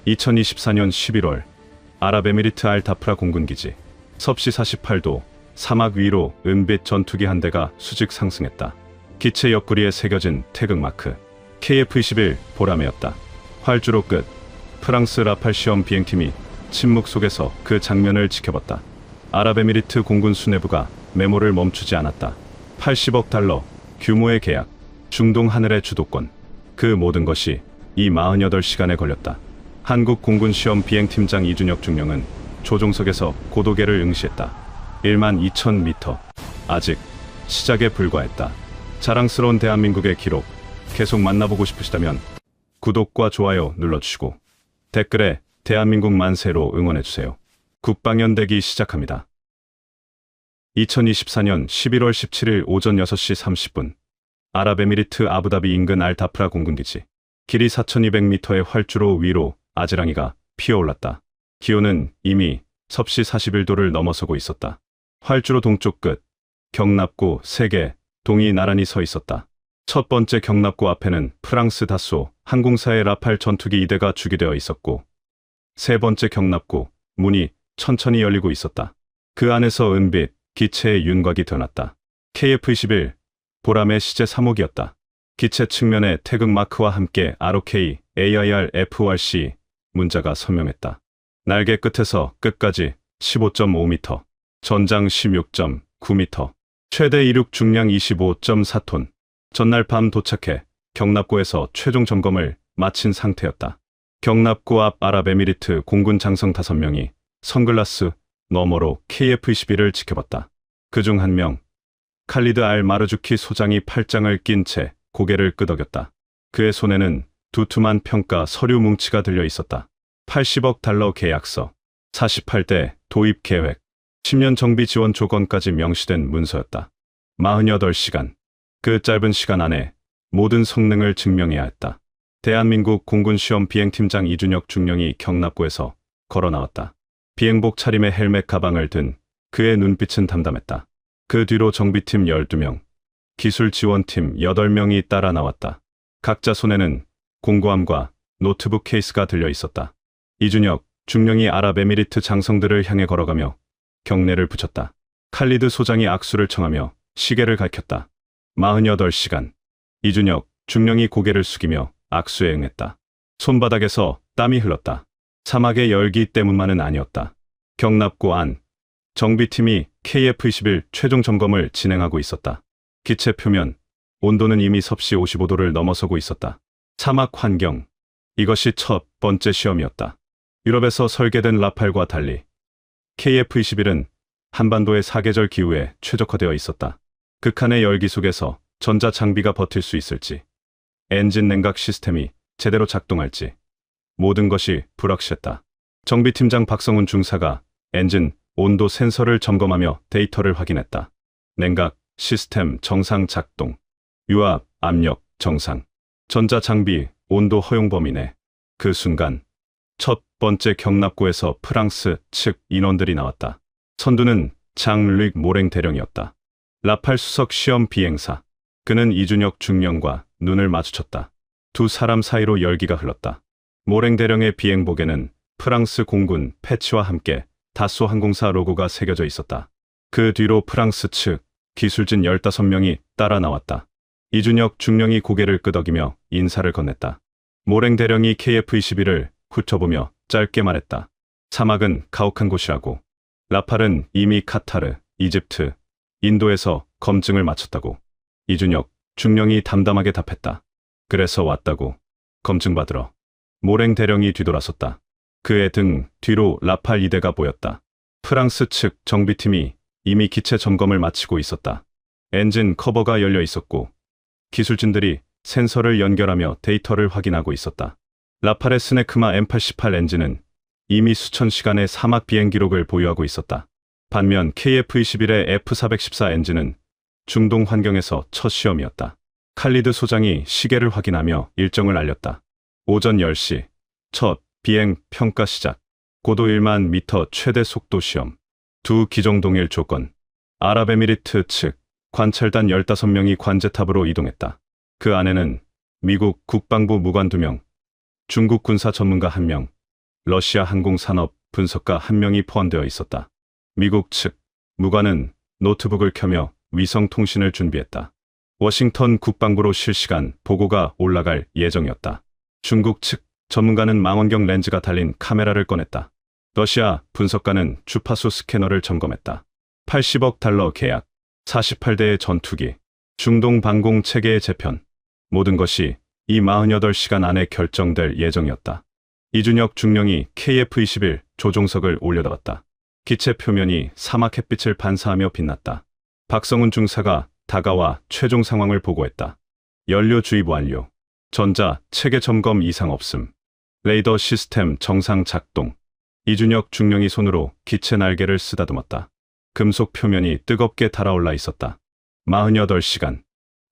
2024년 11월 아랍에미리트 알다프라 공군기지 섭씨 48도 사막 위로 은빛 전투기 한 대가 수직 상승했다. 기체 옆구리에 새겨진 태극마크 KF-21 보라매였다. 활주로 끝 프랑스 라팔 시험 비행팀이 침묵 속에서 그 장면을 지켜봤다. 아랍에미리트 공군 수뇌부가 메모를 멈추지 않았다. 80억 달러 규모의 계약, 중동 하늘의 주도권, 그 모든 것이 이 48시간에 걸렸다. 한국 공군 시험 비행팀장 이준혁 중령은 조종석에서 고도계를 응시했다. 12,000m. 아직 시작에 불과했다. 자랑스러운 대한민국의 기록 계속 만나보고 싶으시다면 구독과 좋아요 눌러주시고 댓글에 대한민국 만세로 응원해주세요. 국방연대기 시작합니다. 2024년 11월 17일 오전 6시 30분 아랍에미리트 아부다비 인근 알다프라 공군기지 길이 4,200m의 활주로 위로 아지랑이가 피어올랐다. 기온은 이미 섭씨 41도를 넘어서고 있었다. 활주로 동쪽 끝 경납고 3개 동이 나란히 서 있었다. 첫 번째 경납고 앞에는 프랑스 다소 항공사의 라팔 전투기 2대가 주기되어 있었고 세 번째 경납고 문이 천천히 열리고 있었다. 그 안에서 은빛 기체의 윤곽이 드러났다. KF-21 보람의 시제 3호기였다. 기체 측면에 태극 마크와 함께 ROK, AIR, FORC 문자가 선명했다. 날개 끝에서 끝까지 15.5m, 전장 16.9m, 최대 이륙 중량 25.4톤. 전날 밤 도착해 경납고에서 최종 점검을 마친 상태였다. 경납고 앞 아랍에미리트 공군 장성 5명이 선글라스 너머로 KF-21을 지켜봤다. 그중 한 명, 칼리드 알 마르주키 소장이 팔짱을 낀 채 고개를 끄덕였다. 그의 손에는 두툼한 평가 서류 뭉치가 들려 있었다. 80억 달러 계약서, 48대 도입 계획, 10년 정비 지원 조건까지 명시된 문서였다. 48시간. 그 짧은 시간 안에 모든 성능을 증명해야 했다. 대한민국 공군 시험 비행팀장 이준혁 중령이 경납고에서 걸어 나왔다. 비행복 차림의 헬멧 가방을 든 그의 눈빛은 담담했다. 그 뒤로 정비팀 12명, 기술 지원팀 8명이 따라 나왔다. 각자 손에는 공고함과 노트북 케이스가 들려 있었다. 이준혁 중령이 아랍에미리트 장성들을 향해 걸어가며 경례를 붙였다. 칼리드 소장이 악수를 청하며 시계를 가리켰다. 48시간. 이준혁 중령이 고개를 숙이며 악수에 응했다. 손바닥에서 땀이 흘렀다. 사막의 열기 때문만은 아니었다. 경납고 안 정비팀이 KF-21 최종 점검을 진행하고 있었다. 기체 표면 온도는 이미 섭씨 55도를 넘어서고 있었다. 사막 환경. 이것이 첫 번째 시험이었다. 유럽에서 설계된 라팔과 달리 KF-21은 한반도의 사계절 기후에 최적화되어 있었다. 극한의 열기 속에서 전자 장비가 버틸 수 있을지, 엔진 냉각 시스템이 제대로 작동할지 모든 것이 불확실했다. 정비팀장 박성훈 중사가 엔진 온도 센서를 점검하며 데이터를 확인했다. 냉각 시스템 정상 작동, 유압 압력 정상, 전자 장비 온도 허용 범위 내. 그 순간 첫 번째 경납고에서 프랑스 측 인원들이 나왔다. 선두는 장-르익 모랭 대령이었다. 라팔 수석 시험 비행사. 그는 이준혁 중령과 눈을 마주쳤다. 두 사람 사이로 열기가 흘렀다. 모랭 대령의 비행복에는 프랑스 공군 패치와 함께 다소 항공사 로고가 새겨져 있었다. 그 뒤로 프랑스 측 기술진 15명이 따라 나왔다. 이준혁 중령이 고개를 끄덕이며 인사를 건넸다. 모랭 대령이 KF-21을 훑어보며 짧게 말했다. 사막은 가혹한 곳이라고. 라팔은 이미 카타르, 이집트, 인도에서 검증을 마쳤다고. 이준혁 중령이 담담하게 답했다. 그래서 왔다고. 검증받으러. 모랭 대령이 뒤돌아섰다. 그의 등 뒤로 라팔 2대가 보였다. 프랑스 측 정비팀이 이미 기체 점검을 마치고 있었다. 엔진 커버가 열려 있었고 기술진들이 센서를 연결하며 데이터를 확인하고 있었다. 라팔의 스네크마 M88 엔진은 이미 수천 시간의 사막 비행 기록을 보유하고 있었다. 반면 KF-21의 F414 엔진은 중동 환경에서 첫 시험이었다. 칼리드 소장이 시계를 확인하며 일정을 알렸다. 오전 10시 첫 비행 평가 시작. 고도 1만 미터 최대 속도 시험. 두 기종 동일 조건. 아랍에미리트 측 관찰단 15명이 관제탑으로 이동했다. 그 안에는 미국 국방부 무관 2명, 중국 군사 전문가 1명, 러시아 항공산업 분석가 한 명이 포함되어 있었다. 미국 측 무관은 노트북을 켜며 위성 통신을 준비했다. 워싱턴 국방부로 실시간 보고가 올라갈 예정이었다. 중국 측 전문가는 망원경 렌즈가 달린 카메라를 꺼냈다. 러시아 분석가는 주파수 스캐너를 점검했다. 80억 달러 계약, 48대의 전투기, 중동 방공 체계의 재편, 모든 것이 이 48시간 안에 결정될 예정이었다. 이준혁 중령이 KF-21 조종석을 올려다봤다. 기체 표면이 사막 햇빛을 반사하며 빛났다. 박성훈 중사가 다가와 최종 상황을 보고했다. 연료 주입 완료. 전자 체계 점검 이상 없음. 레이더 시스템 정상 작동. 이준혁 중령이 손으로 기체 날개를 쓰다듬었다. 금속 표면이 뜨겁게 달아올라 있었다. 48시간.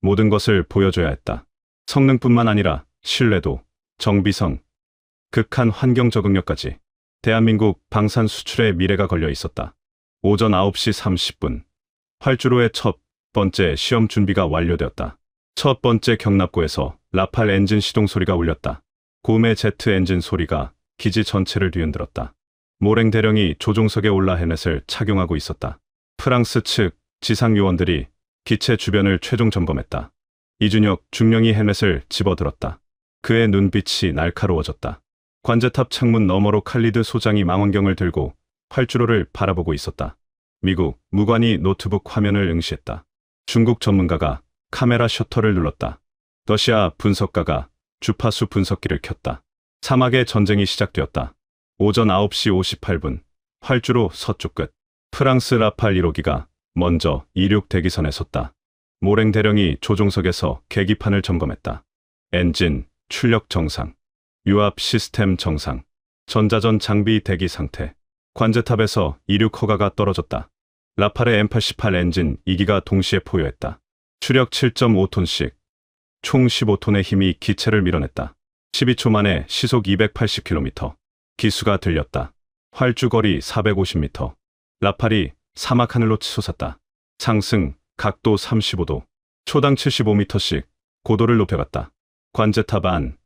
모든 것을 보여줘야 했다. 성능뿐만 아니라 신뢰도, 정비성, 극한 환경 적응력까지. 대한민국 방산 수출의 미래가 걸려 있었다. 오전 9시 30분. 활주로의 첫 번째 시험 준비가 완료되었다. 첫 번째 경납고에서 라팔 엔진 시동 소리가 울렸다. 고메 제트 엔진 소리가 기지 전체를 뒤흔들었다. 모랭 대령이 조종석에 올라 헬멧을 착용하고 있었다. 프랑스 측 지상 요원들이 기체 주변을 최종 점검했다. 이준혁 중령이 헬멧을 집어들었다. 그의 눈빛이 날카로워졌다. 관제탑 창문 너머로 칼리드 소장이 망원경을 들고 활주로를 바라보고 있었다. 미국 무관이 노트북 화면을 응시했다. 중국 전문가가 카메라 셔터를 눌렀다. 러시아 분석가가 주파수 분석기를 켰다. 사막의 전쟁이 시작되었다. 오전 9시 58분 활주로 서쪽 끝. 프랑스 라팔 1호기가 먼저 이륙 대기선에 섰다. 모랭 대령이 조종석에서 계기판을 점검했다. 엔진, 출력 정상. 유압 시스템 정상. 전자전 장비 대기 상태. 관제탑에서 이륙 허가가 떨어졌다. 라팔의 M88 엔진 2기가 동시에 포효했다. 추력 7.5톤씩. 총 15톤의 힘이 기체를 밀어냈다. 12초 만에 시속 280km. 기수가 들렸다. 활주거리 450m. 라팔이 사막 하늘로 치솟았다. 상승, 각도 35도. 초당 75m씩 고도를 높여갔다. 관제탑 안.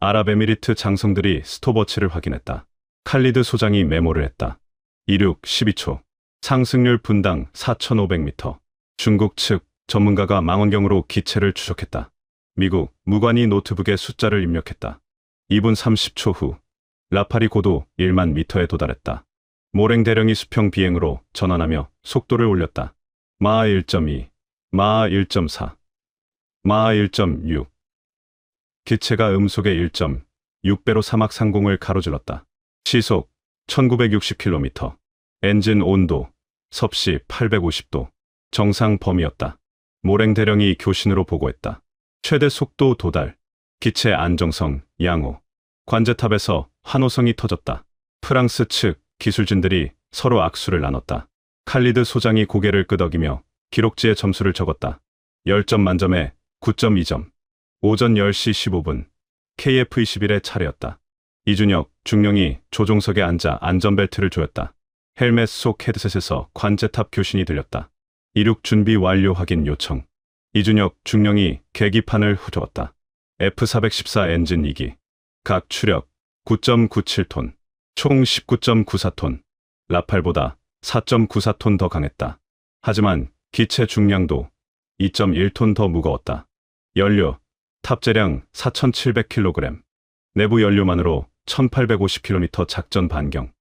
아랍에미리트 장성들이 스톱워치를 확인했다. 칼리드 소장이 메모를 했다. 이륙 12초. 상승률 분당 4,500m. 중국 측 전문가가 망원경으로 기체를 추적했다. 미국 무관이 노트북에 숫자를 입력했다. 2분 30초 후 라팔이 고도 1만 미터에 도달했다. 모랭 대령이 수평 비행으로 전환하며 속도를 올렸다. 마하 1.2, 마하 1.4, 마하 1.6. 기체가 음속의 1.6배로 사막 상공을 가로질렀다. 시속 1960km. 엔진 온도 섭씨 850도. 정상 범위였다. 모랭 대령이 교신으로 보고했다. 최대 속도 도달. 기체 안정성 양호. 관제탑에서 환호성이 터졌다. 프랑스 측 기술진들이 서로 악수를 나눴다. 칼리드 소장이 고개를 끄덕이며 기록지에 점수를 적었다. 10점 만점에 9.2점. 오전 10시 15분 KF-21의 차례였다. 이준혁 중령이 조종석에 앉아 안전벨트를 조였다. 헬멧 속 헤드셋에서 관제탑 교신이 들렸다. 이륙 준비 완료 확인 요청. 이준혁 중령이 계기판을 후져왔다. F414 엔진 2기. 각 추력 9.97톤. 총 19.94톤. 라팔보다 4.94톤 더 강했다. 하지만 기체 중량도 2.1톤 더 무거웠다. 연료 탑재량 4,700kg. 내부 연료만으로 1,850km 작전 반경.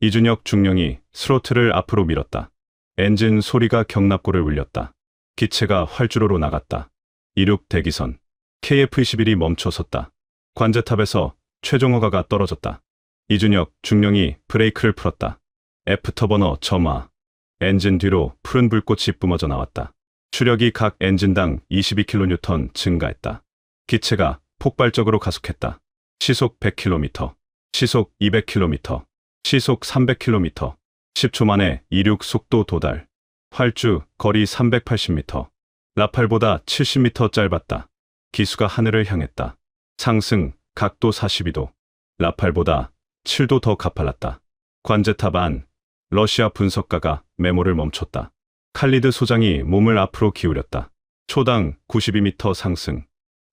이준혁 중령이 스로틀을 앞으로 밀었다. 엔진 소리가 경납고를 울렸다. 기체가 활주로로 나갔다. 이륙 대기선. KF-21이 멈춰섰다. 관제탑에서 최종 허가가 떨어졌다. 이준혁 중령이 브레이크를 풀었다. 애프터버너 점화. 엔진 뒤로 푸른 불꽃이 뿜어져 나왔다. 추력이 각 엔진당 22kN 증가했다. 기체가 폭발적으로 가속했다. 시속 100km, 시속 200km, 시속 300km. 10초 만에 이륙 속도 도달. 활주 거리 380m. 라팔보다 70m 짧았다. 기수가 하늘을 향했다. 상승 각도 42도. 라팔보다 7도 더 가팔랐다. 관제탑 안. 러시아 분석가가 메모를 멈췄다. 칼리드 소장이 몸을 앞으로 기울였다. 초당 92m 상승.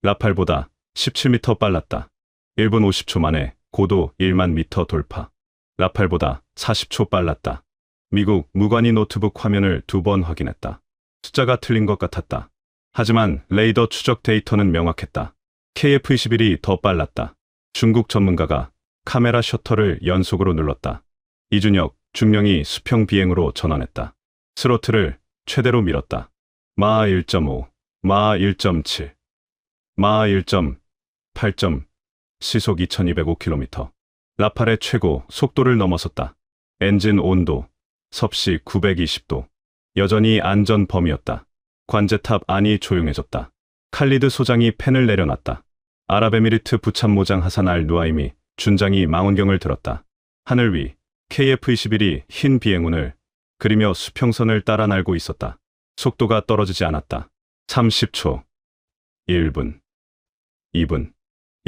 라팔보다 17m 빨랐다. 1분 50초 만에 고도 1만 미터 돌파. 라팔보다 40초 빨랐다. 미국 무관이 노트북 화면을 2번 확인했다. 숫자가 틀린 것 같았다. 하지만 레이더 추적 데이터는 명확했다. KF-21이 더 빨랐다. 중국 전문가가 카메라 셔터를 연속으로 눌렀다. 이준혁 중령이 수평 비행으로 전환했다. 스로틀을 최대로 밀었다. 마하 1.5, 마하 1.7, 마하 1.8. 시속 2205km. 라팔의 최고 속도를 넘어섰다. 엔진 온도 섭씨 920도. 여전히 안전 범위였다. 관제탑 안이 조용해졌다. 칼리드 소장이 펜을 내려놨다. 아랍에미리트 부참모장 하산 알 누아임이 준장이 망원경을 들었다. 하늘 위 KF-21이 흰 비행운을 그리며 수평선을 따라 날고 있었다. 속도가 떨어지지 않았다. 30초, 1분, 2분.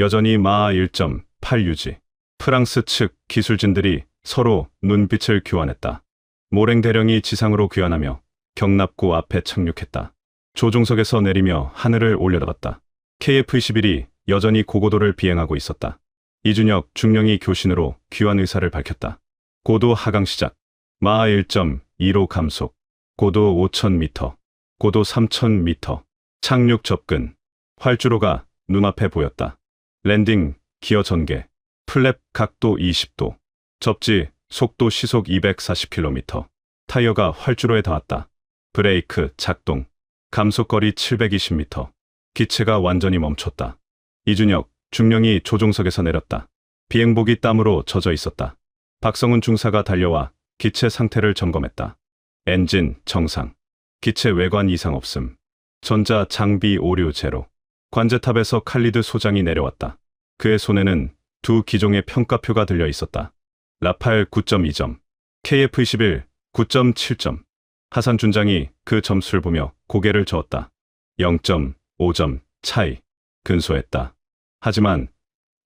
여전히 마하 1.8 유지. 프랑스 측 기술진들이 서로 눈빛을 교환했다. 모랭 대령이 지상으로 귀환하며 경납고 앞에 착륙했다. 조종석에서 내리며 하늘을 올려다봤다. KF-21이 여전히 고고도를 비행하고 있었다. 이준혁 중령이 교신으로 귀환 의사를 밝혔다. 고도 하강 시작. 마하 1.25 감속. 고도 5,000m. 고도 3,000m. 착륙 접근. 활주로가 눈앞에 보였다. 랜딩, 기어 전개. 플랩 각도 20도. 접지, 속도 시속 240km. 타이어가 활주로에 닿았다. 브레이크 작동. 감속거리 720m. 기체가 완전히 멈췄다. 이준혁 중령이 조종석에서 내렸다. 비행복이 땀으로 젖어 있었다. 박성훈 중사가 달려와 기체 상태를 점검했다. 엔진 정상. 기체 외관 이상 없음. 전자 장비 오류 제로. 관제탑에서 칼리드 소장이 내려왔다. 그의 손에는 두 기종의 평가표가 들려 있었다. 라팔 9.2점, KF-21 9.7점. 하산 준장이 그 점수를 보며 고개를 저었다. 0.5점 차이. 근소했다. 하지만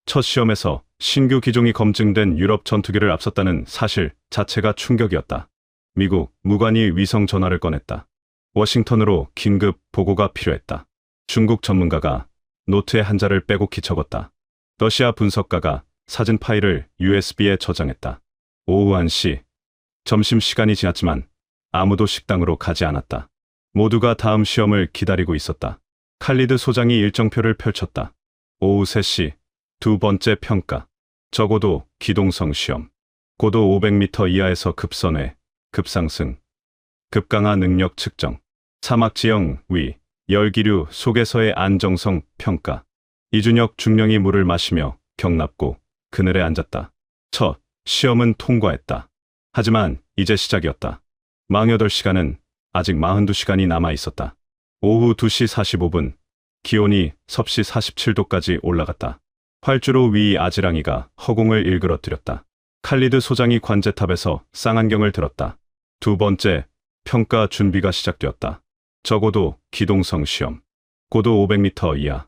첫 시험에서 신규 기종이 검증된 유럽 전투기를 앞섰다는 사실 자체가 충격이었다. 미국 무관이 위성 전화를 꺼냈다. 워싱턴으로 긴급 보고가 필요했다. 중국 전문가가 노트에 한자를 빼곡히 적었다. 러시아 분석가가 사진 파일을 USB에 저장했다. 오후 1시. 점심시간이 지났지만 아무도 식당으로 가지 않았다. 모두가 다음 시험을 기다리고 있었다. 칼리드 소장이 일정표를 펼쳤다. 오후 3시. 두 번째 평가. 저고도 기동성 시험. 고도 500m 이하에서 급선회, 급상승, 급강하 능력 측정. 사막 지형 위, 열기류 속에서의 안정성 평가. 이준혁 중령이 물을 마시며 경납고 그늘에 앉았다. 첫 시험은 통과했다. 하지만 이제 시작이었다. 48시간은 아직 42시간이 남아 있었다. 오후 2시 45분, 기온이 섭씨 47도까지 올라갔다. 활주로 위 아지랑이가 허공을 일그러뜨렸다. 칼리드 소장이 관제탑에서 쌍안경을 들었다. 두 번째 평가 준비가 시작되었다. 저고도 기동성 시험. 고도 500m 이하.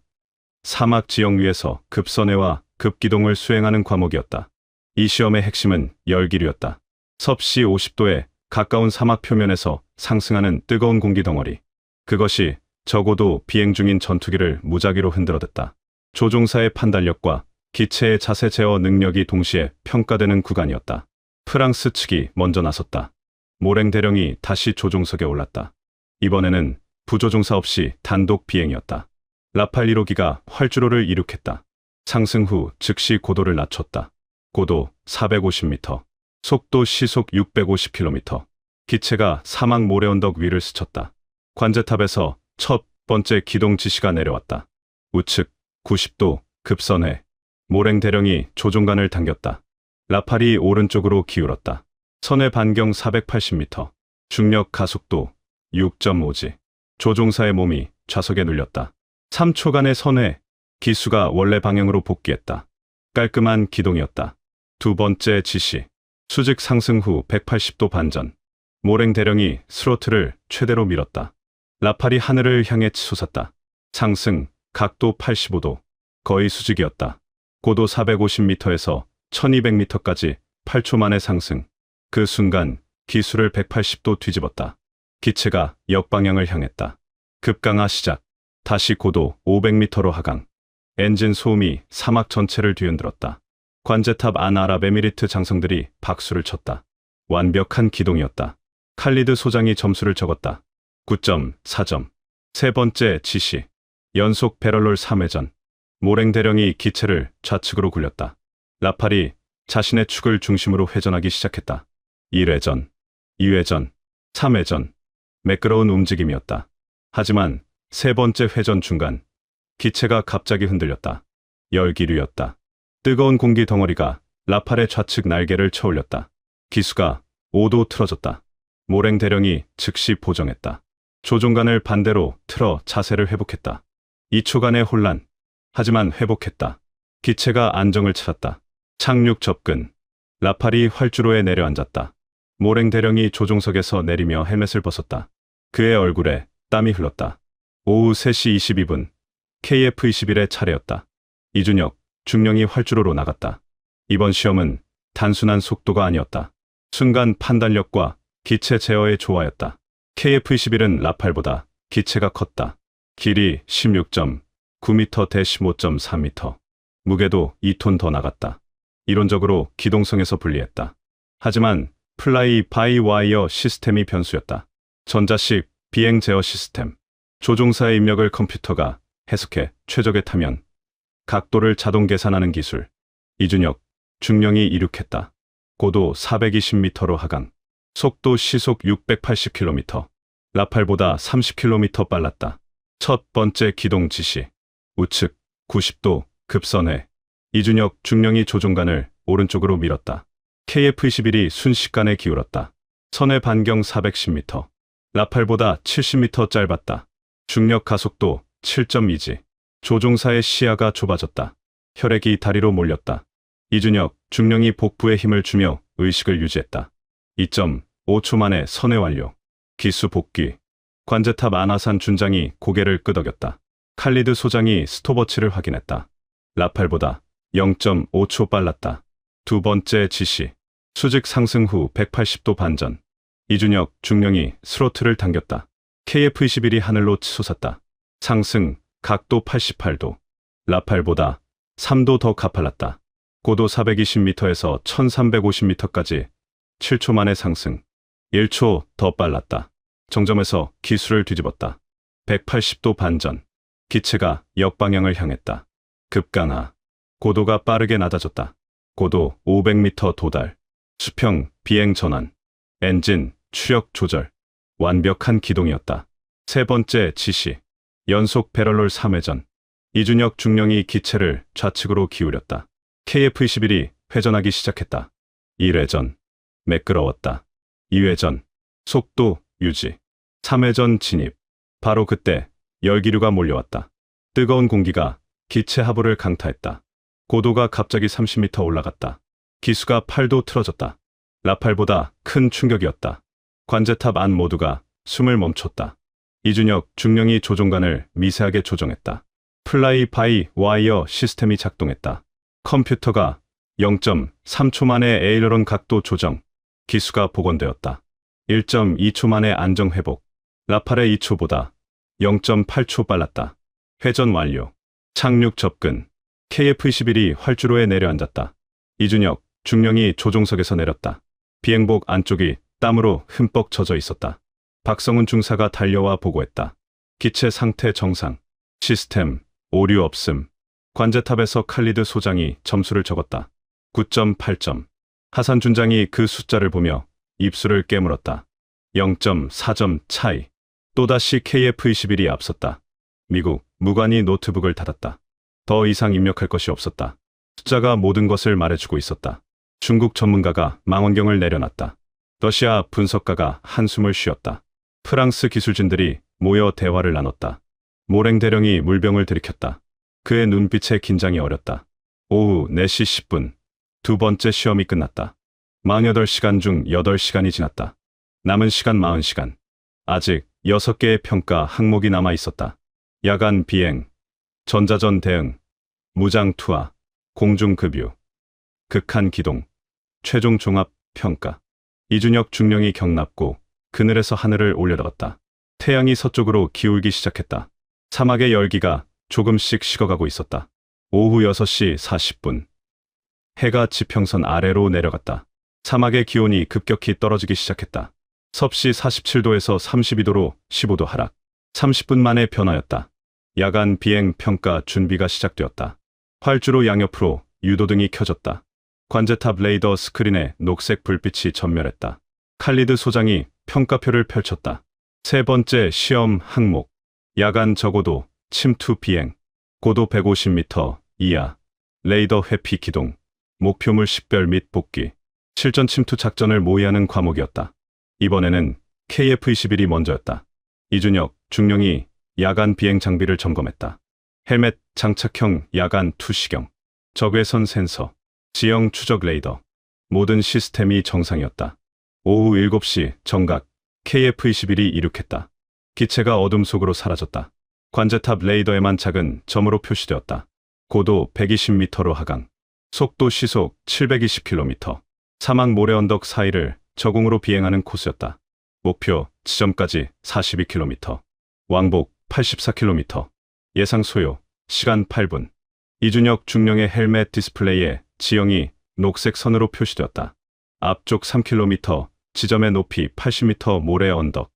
사막 지형 위에서 급선회와 급기동을 수행하는 과목이었다. 이 시험의 핵심은 열기류였다. 섭씨 50도에 가까운 사막 표면에서 상승하는 뜨거운 공기 덩어리. 그것이 저고도 비행 중인 전투기를 무작위로 흔들어댔다. 조종사의 판단력과 기체의 자세 제어 능력이 동시에 평가되는 구간이었다. 프랑스 측이 먼저 나섰다. 모랭 대령이 다시 조종석에 올랐다. 이번에는 부조종사 없이 단독 비행이었다. 라팔 1호기가 활주로를 이륙했다. 상승 후 즉시 고도를 낮췄다. 고도 450m. 속도 시속 650km. 기체가 사막 모래 언덕 위를 스쳤다. 관제탑에서 첫 번째 기동 지시가 내려왔다. 우측 90도 급선회. 모랭 대령이 조종관을 당겼다. 라팔이 오른쪽으로 기울었다. 선회 반경 480m. 중력 가속도 6.5g. 조종사의 몸이 좌석에 눌렸다. 3초간의 선회. 기수가 원래 방향으로 복귀했다. 깔끔한 기동이었다. 두 번째 지시. 수직 상승 후 180도 반전. 모랭 대령이 스로틀을 최대로 밀었다. 라팔이 하늘을 향해 치솟았다. 상승, 각도 85도. 거의 수직이었다. 고도 450m에서 1200m까지 8초 만의 상승. 그 순간 기수를 180도 뒤집었다. 기체가 역방향을 향했다. 급강하 시작. 다시 고도 500m로 하강. 엔진 소음이 사막 전체를 뒤흔들었다. 관제탑 안 아랍에미리트 장성들이 박수를 쳤다. 완벽한 기동이었다. 칼리드 소장이 점수를 적었다. 9.4점. 세 번째 지시. 연속 배럴롤 3회전. 모랭 대령이 기체를 좌측으로 굴렸다. 라팔이 자신의 축을 중심으로 회전하기 시작했다. 1회전, 2회전, 3회전. 매끄러운 움직임이었다. 하지만 세 번째 회전 중간 기체가 갑자기 흔들렸다. 열기류였다. 뜨거운 공기 덩어리가 라팔의 좌측 날개를 쳐올렸다. 기수가 5도 틀어졌다. 모랭 대령이 즉시 보정했다. 조종관을 반대로 틀어 자세를 회복했다. 2초간의 혼란. 하지만 회복했다. 기체가 안정을 찾았다. 착륙 접근. 라팔이 활주로에 내려앉았다. 모랭 대령이 조종석에서 내리며 헬멧을 벗었다. 그의 얼굴에 땀이 흘렀다. 오후 3시 22분. KF-21의 차례였다. 이준혁, 중령이 활주로로 나갔다. 이번 시험은 단순한 속도가 아니었다. 순간 판단력과 기체 제어의 조화였다. KF-21은 라팔보다 기체가 컸다. 길이 16.9m 대 15.4m. 무게도 2톤 더 나갔다. 이론적으로 기동성에서 불리했다. 하지만 플라이 바이 와이어 시스템이 변수였다. 전자식 비행 제어 시스템. 조종사의 입력을 컴퓨터가 해석해 최적의 타면, 각도를 자동 계산하는 기술. 이준혁, 중령이 이륙했다. 고도 420m로 하강. 속도 시속 680km. 라팔보다 30km 빨랐다. 첫 번째 기동 지시. 우측 90도 급선회. 이준혁, 중령이 조종관을 오른쪽으로 밀었다. KF-21이 순식간에 기울었다. 선회 반경 410m. 라팔보다 70m 짧았다. 중력 가속도 7.2g. 조종사의 시야가 좁아졌다. 혈액이 다리로 몰렸다. 이준혁, 중령이 복부에 힘을 주며 의식을 유지했다. 2.5초 만에 선회 완료. 기수 복귀. 관제탑 안하산 준장이 고개를 끄덕였다. 칼리드 소장이 스톱워치를 확인했다. 라팔보다 0.5초 빨랐다. 두 번째 지시. 수직 상승 후 180도 반전. 이준혁, 중령이 스로틀을 당겼다. KF-21이 하늘로 치솟았다. 상승, 각도 88도. 라팔보다 3도 더 가팔랐다. 고도 420m에서 1350m까지 7초 만에 상승. 1초 더 빨랐다. 정점에서 기수를 뒤집었다. 180도 반전. 기체가 역방향을 향했다. 급강하. 고도가 빠르게 낮아졌다. 고도 500m 도달. 수평, 비행 전환. 엔진, 추력 조절. 완벽한 기동이었다. 세 번째 지시. 연속 배럴롤 3회전. 이준혁, 중령이 기체를 좌측으로 기울였다. KF-21이 회전하기 시작했다. 1회전. 매끄러웠다. 2회전. 속도 유지. 3회전 진입. 바로 그때 열기류가 몰려왔다. 뜨거운 공기가 기체 하부를 강타했다. 고도가 갑자기 30m 올라갔다. 기수가 8도 틀어졌다. 라팔보다 큰 충격이었다. 관제탑 안 모두가 숨을 멈췄다. 이준혁, 중령이 조종관을 미세하게 조정했다. 플라이 바이 와이어 시스템이 작동했다. 컴퓨터가 0.3초 만에 에일러런 각도 조정. 기수가 복원되었다. 1.2초 만에 안정 회복. 라팔의 2초보다 0.8초 빨랐다. 회전 완료. 착륙 접근. KF-21이 활주로에 내려앉았다. 이준혁, 중령이 조종석에서 내렸다. 비행복 안쪽이 땀으로 흠뻑 젖어 있었다. 박성훈 중사가 달려와 보고했다. 기체 상태 정상. 시스템 오류 없음. 관제탑에서 칼리드 소장이 점수를 적었다. 9.8점. 하산 준장이 그 숫자를 보며 입술을 깨물었다. 0.4점 차이. 또다시 KF-21이 앞섰다. 미국 무관이 노트북을 닫았다. 더 이상 입력할 것이 없었다. 숫자가 모든 것을 말해주고 있었다. 중국 전문가가 망원경을 내려놨다. 러시아 분석가가 한숨을 쉬었다. 프랑스 기술진들이 모여 대화를 나눴다. 모랭 대령이 물병을 들이켰다. 그의 눈빛에 긴장이 어렸다. 오후 4시 10분. 두 번째 시험이 끝났다. 48시간 중 8시간이 지났다. 남은 시간 40시간. 아직 6개의 평가 항목이 남아 있었다. 야간 비행, 전자전 대응, 무장 투하, 공중 급유, 극한 기동, 최종 종합 평가. 이준혁, 중령이 경납고 그늘에서 하늘을 올려다봤다. 태양이 서쪽으로 기울기 시작했다. 사막의 열기가 조금씩 식어가고 있었다. 오후 6시 40분. 해가 지평선 아래로 내려갔다. 사막의 기온이 급격히 떨어지기 시작했다. 섭씨 47도에서 32도로 15도 하락. 30분 만의 변화였다. 야간 비행 평가 준비가 시작되었다. 활주로 양옆으로 유도등이 켜졌다. 관제탑 레이더 스크린에 녹색 불빛이 전멸했다. 칼리드 소장이 평가표를 펼쳤다. 세 번째 시험 항목. 야간 저고도 침투 비행. 고도 150m 이하. 레이더 회피 기동. 목표물 식별 및 복귀. 실전 침투 작전을 모의하는 과목이었다. 이번에는 KF-21이 먼저였다. 이준혁, 중령이 야간 비행 장비를 점검했다. 헬멧 장착형 야간 투시경. 적외선 센서. 지형 추적 레이더. 모든 시스템이 정상이었다. 오후 7시 정각 KF-21이 이륙했다. 기체가 어둠 속으로 사라졌다. 관제탑 레이더에만 작은 점으로 표시되었다. 고도 120m로 하강. 속도 시속 720km. 사막 모래 언덕 사이를 저공으로 비행하는 코스였다. 목표 지점까지 42km. 왕복 84km. 예상 소요 시간 8분. 이준혁 중령의 헬멧 디스플레이에 지형이 녹색 선으로 표시되었다. 앞쪽 3km, 지점의 높이 80m 모래 언덕.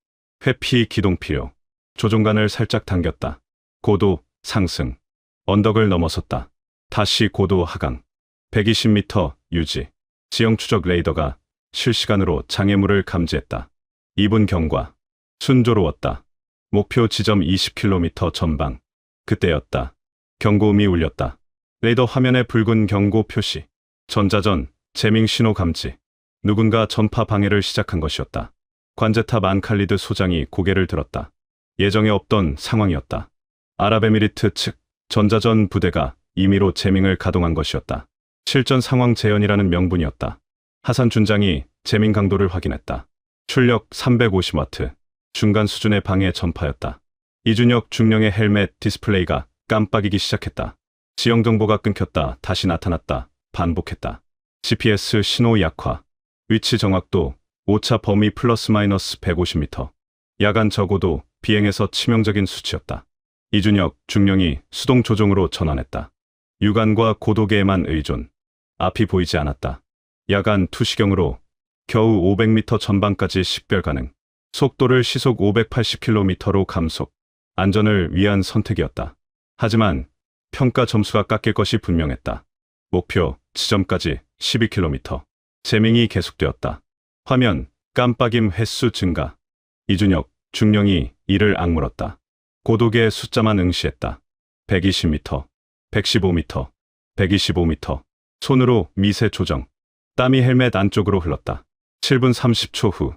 회피 기동 필요. 조종간을 살짝 당겼다. 고도 상승. 언덕을 넘어섰다. 다시 고도 하강. 120m 유지. 지형 추적 레이더가 실시간으로 장애물을 감지했다. 2분 경과. 순조로웠다. 목표 지점 20km 전방. 그때였다. 경고음이 울렸다. 레이더 화면에 붉은 경고 표시. 전자전, 재밍 신호 감지. 누군가 전파 방해를 시작한 것이었다. 관제탑 안칼리드 소장이 고개를 들었다. 예정에 없던 상황이었다. 아랍에미리트 측 전자전 부대가 임의로 재밍을 가동한 것이었다. 실전 상황 재현이라는 명분이었다. 하산 준장이 재밍 강도를 확인했다. 출력 350W. 중간 수준의 방해 전파였다. 이준혁 중령의 헬멧 디스플레이가 깜빡이기 시작했다. 지형 정보가 끊겼다. 다시 나타났다. 반복했다. GPS 신호 약화. 위치 정확도 오차 범위 플러스 마이너스 150m. 야간 저고도 비행에서 치명적인 수치였다. 이준혁 중령이 수동 조종으로 전환했다. 유관과 고도계에만 의존. 앞이 보이지 않았다. 야간 투시경으로 겨우 500m 전방까지 식별 가능. 속도를 시속 580km로 감속. 안전을 위한 선택이었다. 하지만 평가 점수가 깎일 것이 분명했다. 목표 지점까지 12km. 재밍이 계속되었다. 화면 깜빡임 횟수 증가. 이준혁 중령이 이를 악물었다. 고도계 숫자만 응시했다. 120m, 115m, 125m. 손으로 미세 조정. 땀이 헬멧 안쪽으로 흘렀다. 7분 30초 후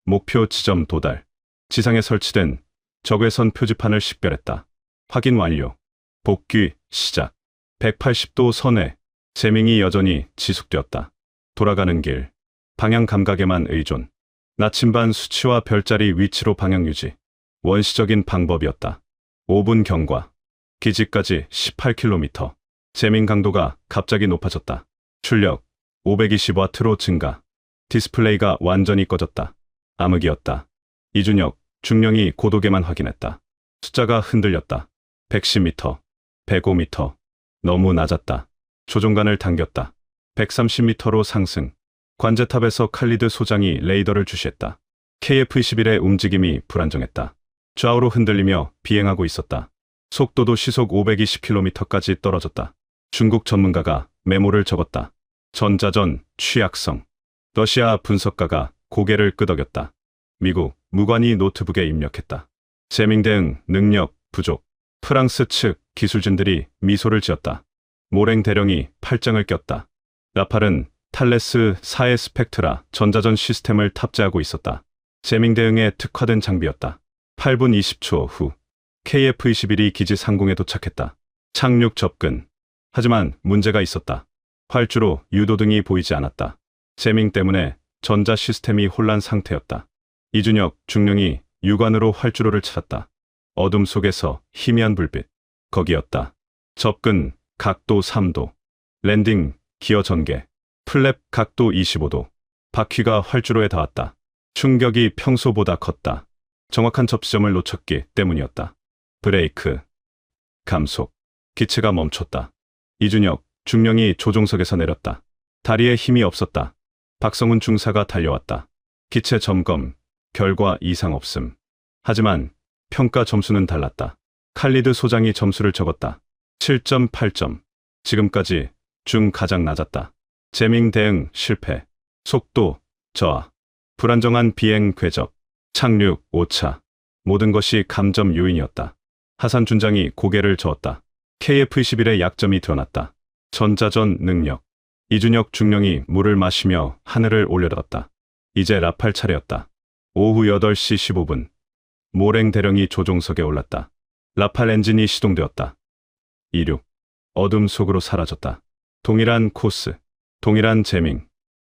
목표 지점 도달. 지상에 설치된 적외선 표지판을 식별했다. 확인 완료. 복귀 시작. 180도 선회. 재밍이 여전히 지속되었다. 돌아가는 길. 방향 감각에만 의존. 나침반 수치와 별자리 위치로 방향 유지. 원시적인 방법이었다. 5분 경과. 기지까지 18km. 재밍 강도가 갑자기 높아졌다. 출력 520W로 증가. 디스플레이가 완전히 꺼졌다. 암흑이었다. 이준혁 중령이 고도계만 확인했다. 숫자가 흔들렸다. 110m, 105m. 너무 낮았다. 조종간을 당겼다. 130m로 상승. 관제탑에서 칼리드 소장이 레이더를 주시했다. KF-21의 움직임이 불안정했다. 좌우로 흔들리며 비행하고 있었다. 속도도 시속 520km까지 떨어졌다. 중국 전문가가 메모를 적었다. 전자전 취약성. 러시아 분석가가 고개를 끄덕였다. 미국 무관이 노트북에 입력했다. 재밍 대응 능력 부족. 프랑스 측 기술진들이 미소를 지었다. 모랭 대령이 팔짱을 꼈다. 라팔은 탈레스 4의 스펙트라 전자전 시스템을 탑재하고 있었다. 재밍 대응에 특화된 장비였다. 8분 20초 후 KF-21이 기지 상공에 도착했다. 착륙 접근. 하지만 문제가 있었다. 활주로 유도등이 보이지 않았다. 재밍 때문에 전자 시스템이 혼란 상태였다. 이준혁 중령이 유관으로 활주로를 찾았다. 어둠 속에서 희미한 불빛. 거기였다. 접근 각도 3도. 랜딩 기어 전개. 플랩 각도 25도. 바퀴가 활주로에 닿았다. 충격이 평소보다 컸다. 정확한 접지점을 놓쳤기 때문이었다. 브레이크. 감속. 기체가 멈췄다. 이준혁 중령이 조종석에서 내렸다. 다리에 힘이 없었다. 박성훈 중사가 달려왔다. 기체 점검, 결과 이상 없음. 하지만 평가 점수는 달랐다. 칼리드 소장이 점수를 적었다. 7.8점. 지금까지 중 가장 낮았다. 재밍 대응 실패. 속도 저하. 불안정한 비행 궤적. 착륙 오차. 모든 것이 감점 요인이었다. 하산 준장이 고개를 저었다. KF-21의 약점이 드러났다. 전자전 능력. 이준혁 중령이 물을 마시며 하늘을 올려다봤다. 이제 라팔 차례였다. 오후 8시 15분. 모랭 대령이 조종석에 올랐다. 라팔 엔진이 시동되었다. 이륙. 어둠 속으로 사라졌다. 동일한 코스, 동일한 재밍.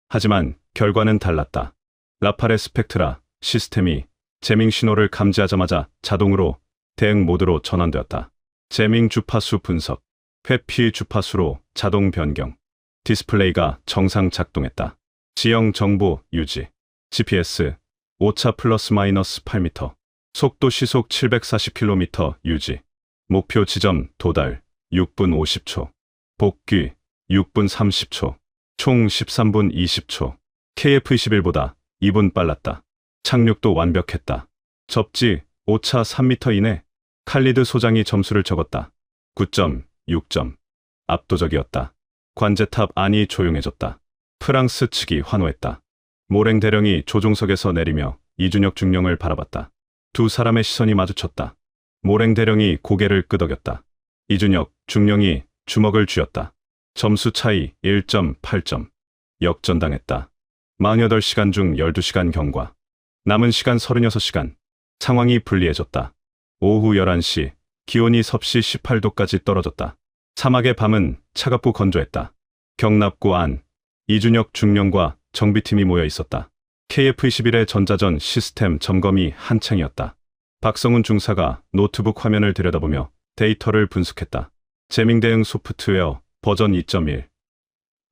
하지만 결과는 달랐다. 라팔의 스펙트라 시스템이 재밍 신호를 감지하자마자 자동으로 대응 모드로 전환되었다. 재밍 주파수 분석, 회피 주파수로 자동 변경. 디스플레이가 정상 작동했다. 지형 정보 유지. GPS 오차 플러스 마이너스 8m. 속도 시속 740km 유지. 목표 지점 도달 6분 50초. 복귀 6분 30초. 총 13분 20초. KF-21보다 2분 빨랐다. 착륙도 완벽했다. 접지 오차 3m 이내. 칼리드 소장이 점수를 적었다. 9.6점. 압도적이었다. 관제탑 안이 조용해졌다. 프랑스 측이 환호했다. 모랭 대령이 조종석에서 내리며 이준혁 중령을 바라봤다. 두 사람의 시선이 마주쳤다. 모랭 대령이 고개를 끄덕였다. 이준혁 중령이 주먹을 쥐었다. 점수 차이 1.8점. 역전당했다. 48시간 중 12시간 경과. 남은 시간 36시간. 상황이 불리해졌다. 오후 11시 기온이 섭씨 18도까지 떨어졌다. 사막의 밤은 차갑고 건조했다. 경납고 안 이준혁 중령과 정비팀이 모여 있었다. KF-21의 전자전 시스템 점검이 한창이었다. 박성훈 중사가 노트북 화면을 들여다보며 데이터를 분석했다. 재밍 대응 소프트웨어 버전 2.1.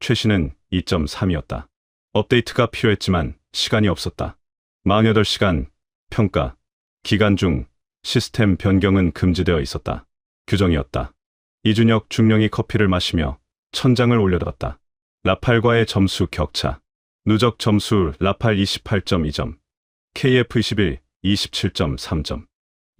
최신은 2.3이었다. 업데이트가 필요했지만 시간이 없었다. 48시간 평가 기간 중 시스템 변경은 금지되어 있었다. 규정이었다. 이준혁 중령이 커피를 마시며 천장을 올려다봤다. 라팔과의 점수 격차. 누적 점수 라팔 28.2점, KF-21 27.3점,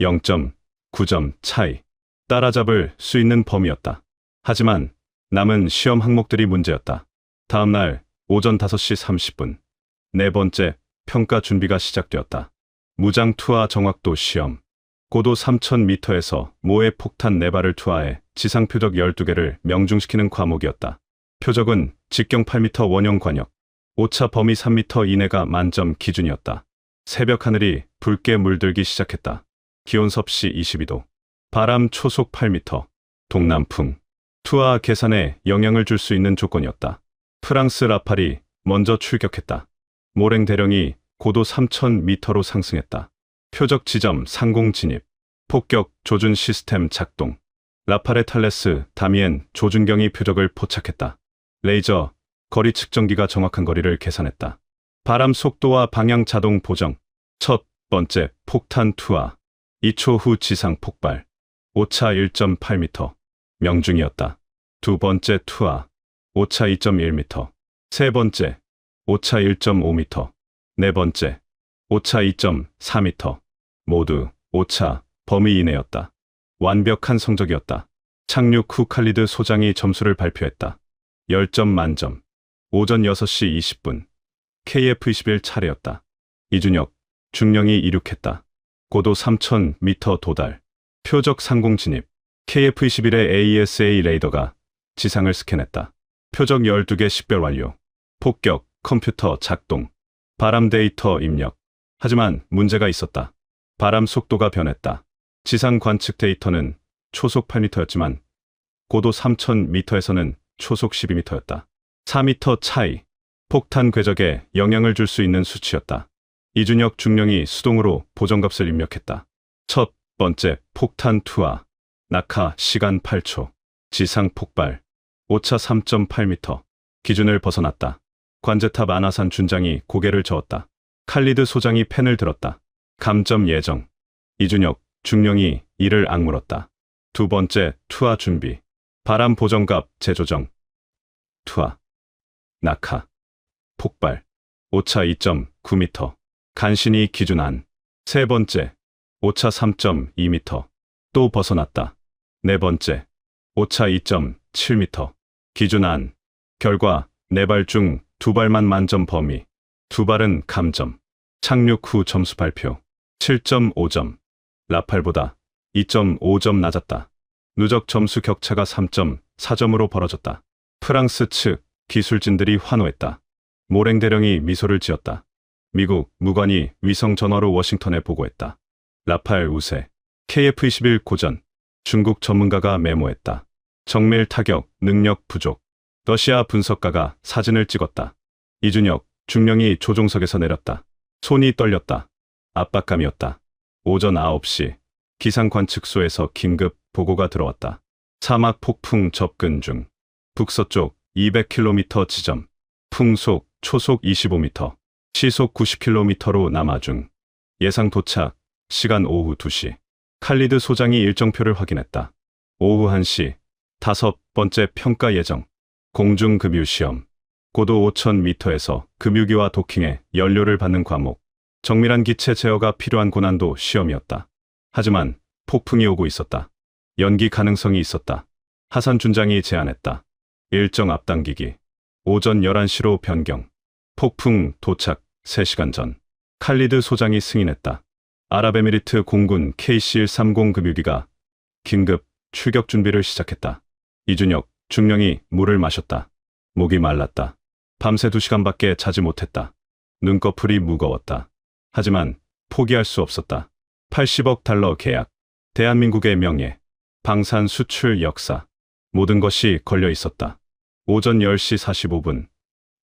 0.9점 차이. 따라잡을 수 있는 범위였다. 하지만 남은 시험 항목들이 문제였다. 다음 날 오전 5시 30분. 네 번째 평가 준비가 시작되었다. 무장 투하 정확도 시험. 고도 3,000m에서 모의 폭탄 4발을 투하해 지상 표적 12개를 명중시키는 과목이었다. 표적은 직경 8m 원형 관역. 오차 범위 3m 이내가 만점 기준이었다. 새벽 하늘이 붉게 물들기 시작했다. 기온 섭씨 22도. 바람 초속 8m. 동남풍. 투하 계산에 영향을 줄 수 있는 조건이었다. 프랑스 라팔이 먼저 출격했다. 모랭 대령이 고도 3,000m로 상승했다. 표적 지점 상공 진입. 폭격 조준 시스템 작동. 라팔의 탈레스 다미엔 조준경이 표적을 포착했다. 레이저 거리 측정기가 정확한 거리를 계산했다. 바람 속도와 방향 자동 보정. 첫 번째 폭탄 투하. 2초 후 지상 폭발. 오차 1.8m. 명중이었다. 두 번째 투하. 오차 2.1m. 세 번째 오차 1.5m. 네 번째 오차 2.4m. 모두 오차 범위 이내였다. 완벽한 성적이었다. 착륙 후 칼리드 소장이 점수를 발표했다. 10점 만점. 오전 6시 20분. KF-21 차례였다. 이준혁 중령이 이륙했다. 고도 3,000m 도달. 표적 상공 진입. KF-21의 AESA 레이더가 지상을 스캔했다. 표적 12개 식별 완료. 폭격 컴퓨터 작동. 바람 데이터 입력. 하지만 문제가 있었다. 바람 속도가 변했다. 지상 관측 데이터는 초속 8m였지만 고도 3,000m에서는 초속 12m였다. 4m 차이. 폭탄 궤적에 영향을 줄 수 있는 수치였다. 이준혁 중령이 수동으로 보정값을 입력했다. 첫 번째 폭탄 투하. 낙하 시간 8초. 지상 폭발. 오차 3.8m. 기준을 벗어났다. 관제탑 안하산 준장이 고개를 저었다. 칼리드 소장이 펜을 들었다. 감점 예정. 이준혁 중령이 이를 악물었다. 두 번째 투하 준비. 바람 보정값 재조정. 투하. 낙하. 폭발. 오차 2.9m. 간신히 기준 안. 세 번째. 오차 3.2m. 또 벗어났다. 네 번째. 오차 2.7m. 기준 안. 결과 4발 중 2발만 만점 범위. 2발은 감점. 착륙 후 점수 발표. 7.5점. 라팔보다 2.5점 낮았다. 누적 점수 격차가 3.4점으로 벌어졌다. 프랑스 측 기술진들이 환호했다. 모랭 대령이 미소를 지었다. 미국 무관이 위성 전화로 워싱턴에 보고했다. 라팔 우세. KF-21 고전. 중국 전문가가 메모했다. 정밀 타격 능력 부족. 러시아 분석가가 사진을 찍었다. 이준혁 중령이 조종석에서 내렸다. 손이 떨렸다. 압박감이었다. 오전 9시 기상 관측소에서 긴급 보고가 들어왔다. 사막 폭풍 접근 중. 북서쪽 200km 지점. 풍속 초속 25m. 시속 90km로 남하 중. 예상 도착 시간 오후 2시. 칼리드 소장이 일정표를 확인했다. 오후 1시 5번째 평가 예정. 공중급유 시험. 고도 5000m에서 급유기와 도킹해 연료를 받는 과목. 정밀한 기체 제어가 필요한 고난도 시험이었다. 하지만 폭풍이 오고 있었다. 연기 가능성이 있었다. 하산 준장이 제안했다. 일정 앞당기기. 오전 11시로 변경. 폭풍 도착 3시간 전. 칼리드 소장이 승인했다. 아랍에미리트 공군 KC-130 급유기가 긴급 출격 준비를 시작했다. 이준혁 중령이 물을 마셨다. 목이 말랐다. 밤새 2시간밖에 자지 못했다. 눈꺼풀이 무거웠다. 하지만 포기할 수 없었다. 80억 달러 계약. 대한민국의 명예. 방산 수출 역사. 모든 것이 걸려 있었다. 오전 10시 45분.